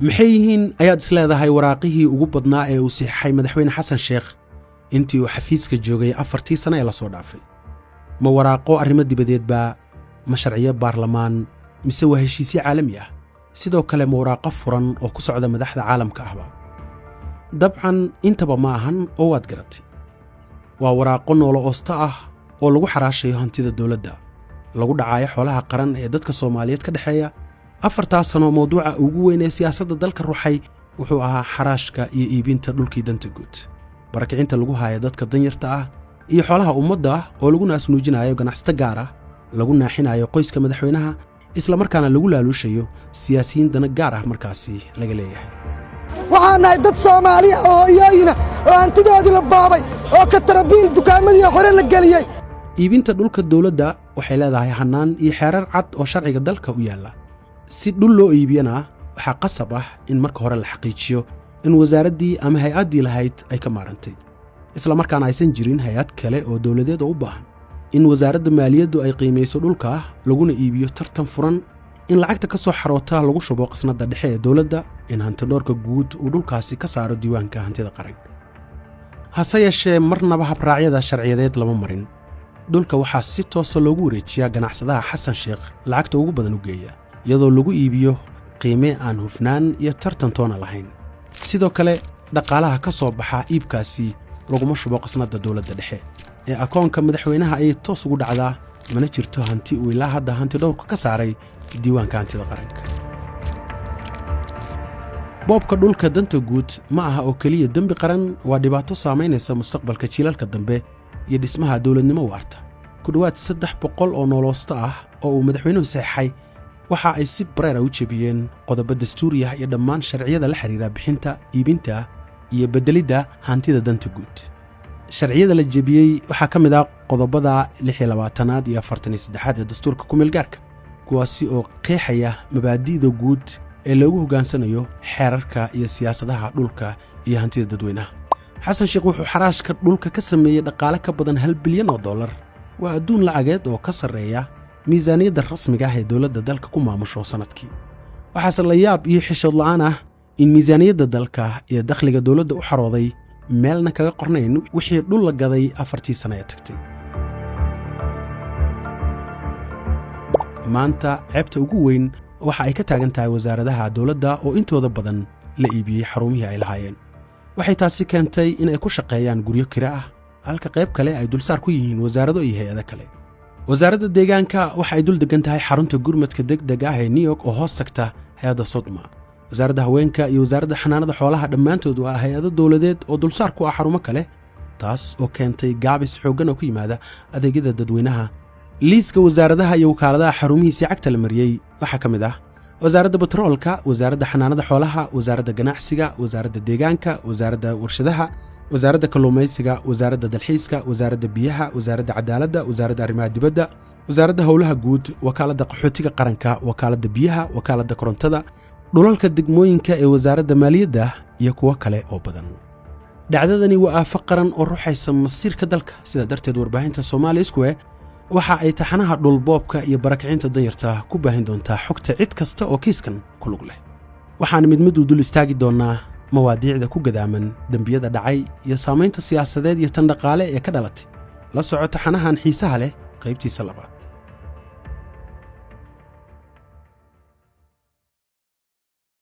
maxay yihiin ayaad isleedahay waraaqihii ugu badnaa ee uu saxiixay madaxweyne xasan sheekh intii uu xafiiska joogay 4 sano ee la soo dhaafay? ma waraaqo arrimo dibadeed baa, ma sharciyo baarlamaan, mise waa heshiisyo caalami ah? sidoo kale ma waraaqo furan oo ku socda madaxda caalamka ahba? dabcan intaba ma ahan oo waad garatay. waa waraaqo noolo oosta ah oo lagu xaraashayo hantida dawladda, lagu dhacayo xoolaha qaran ee dadka Soomaaliyeed ka dhaxeeya. 4 sano mawduuca ugu weyn ee siyaasadda dalka ruuxay wuxuu ahaa xaraashka iyo iibinta dhulkii danta guud, barakicinta lagu haayo dadka danyarta ah iyo xoolaha ummadda oo lagu naasnuujinayo ganacsato gaar ah, lagu naaxinayo qoyska madaxweynaha, isla markaana lagu laaluushayo siyaasiyiin dana gaar ah markaasi laga leeyahay. waxaan nahay dad Soomaali ah oo iyagina oo hantidoodii la baabay oo ka tarabiil dukaamadii hore la geliyay. iibinta dhulka dawladda waxay leedahay hanaan iyo xeerar cad oo sharciga dalka u yaala. si dhul loo iibiyana waxaa qasab ah in marka hore la xaqiijiyo in wasaaraddii ama hay'addii lahayd ay ka maarantay, isla markaana aysan jirin hay'ad kale oo dawladeed oo u baahan. in wasaaradda maaliyaddu ay qiimayso dhulka laguna iibiyo tartan furan, in lacagta ka soo xaroota lagu shubo qasnadda dhexe ee dawladda, in hantidhoorka guud uu dhulkaasi ka saaro diiwaanka hantida qaranka. hase yeeshee marnaba habraacyada sharciyadeed lama marin. dhulka waxaa si toosa loogu wareejiyaa ganacsadaha xasan sheekh lacagta ugu badan u geeya, iyadoo lagu iibiyo qiime aan hufnaan iyo tartan toona lahayn. sidoo kale dhaqaalaha ka soo baxa iibkaasi laguma shubo qasnadda dawladda dhexe ee akoonka madaxweynaha ayay toos ugu dhacdaa, mana jirto hanti uu ilaa hadda hantidhowrka ka saaray diiwaanka hantida qaranka. boobka dhulka danta guud ma aha oo keliya dembi qaran, waa dhibaato saamaynaysa mustaqbalka jiilalka dambe iyo dhismaha dawladnimo waarta. ku dhowaad 300 oo nooloosta ah oo uu madaxweynuhu saxiixay waxa ay si bareera u jebiyeen qodobo dastuuri ah iyo dhammaan sharciyada la xiriira bixinta, iibinta iyo beddelidda hantida danta guud. sharciyada la jebiyey waxaa ka mid ah qodobada 26aad iyo 43aad ee dastuurka ku-meelgaarka, kuwaasi oo qeexaya mabaadi'da guud ee loogu hoggaansanayo xeerarka iyo siyaasadaha dhulka iyo hantida dadweynaha. xasan sheekh wuxuu xaraashka dhulka ka sameeyey dhaqaale ka badan $1 bilyan. waa adduun lacageed oo ka sarreeya miisaaniyadda rasmiga ah ee dawladda dalka ku maamusho sanadkii. waxaase la yaab iyo xishood la'aan ah in miisaaniyadda dalka iyo dakhliga dawladda u xarooday meelna kaga qornayn wixii dhul la gaday 4 sano ee tagtay. maanta ceebta ugu weyn waxa ay ka taagan tahay wasaaradaha dawladda oo intooda badan la iibiyey xarumihii ay lahaayeen. waxay taasi keentay in ay ku shaqeeyaan guryo kira ah, halka qayb kale ay dulsaar ku yihiin wasaarado iyo hay'ado kale. wasaaradda deegaanka waxa ay dul degan tahay xarunta gurmadka degdega ah ee New York oo hoos tagta hay'adda Sodma. wasaaradda haweenka iyo wasaaradda xanaanada xoolaha dhammaantood waa hay'ado dawladeed oo dulsaar ku ah xarumo kale, taas oo keentay gaabis xooggan oo ku yimaada adeegyada dadweynaha. liiska wasaaradaha iyo wakaaladaha xarumihiisii cagta la mariyey waxaa ka mid ah wasaaradda batroolka, wasaaradda xanaanada xoolaha, wasaaradda ganacsiga, wasaaradda deegaanka, wasaaradda warshadaha, wasaaradda kalluumaysiga, wasaaradda dalxiiska, wasaaradda biyaha, wasaaradda cadaaladda, wasaaradda arrimaha dibadda, wasaaradda howlaha guud, wakaaladda qaxootiga qaranka, wakaaladda biyaha, wakaaladda korontada, dhulalka degmooyinka ee wasaaradda maaliyadda iyo kuwo kale oo badan. dhacdadani waa aafo qaran oo ruuxaysa masiirka dalka. sidaa darteed warbaahinta Soomaali Iskuwe waxa ay taxanaha dhulboobka iyo barakicinta danyarta ku baahin doontaa xogta cid kasta oo kiiskan ku lug leh. waxaan mid u dul istaagi doonaa mawaadiicda ku gadaaman dembiyada dhacay iyo saamaynta siyaasadeed iyo tan dhaqaale ee ka dhalatay. la soco taxanahan xiisaha leh qaybtiisa 2.